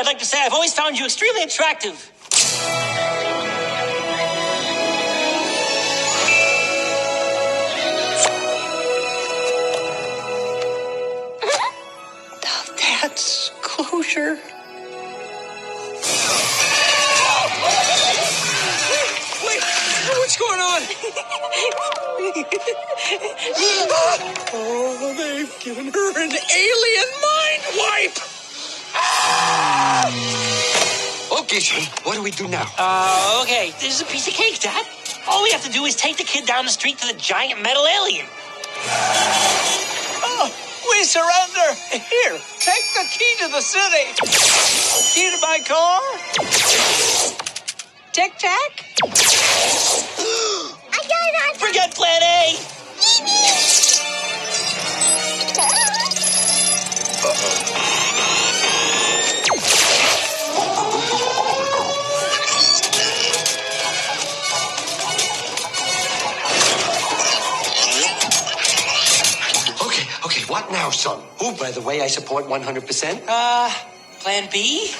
I'd like to say I've always found you extremely attractive. Now that's closure. Wait, what's going on? Oh, they've given her an alien mind wipe! Okay, son, what do we do now? Okay, this is a piece of cake, Dad. All we have to do is take the kid down the street to the giant metal alien. Oh, we surrender. Here, take the key to the city. Key to my car. Tic-tac? I got it on. Forget Plan A. Okay, what now, son? Who, by the way, I support 100%. Plan B?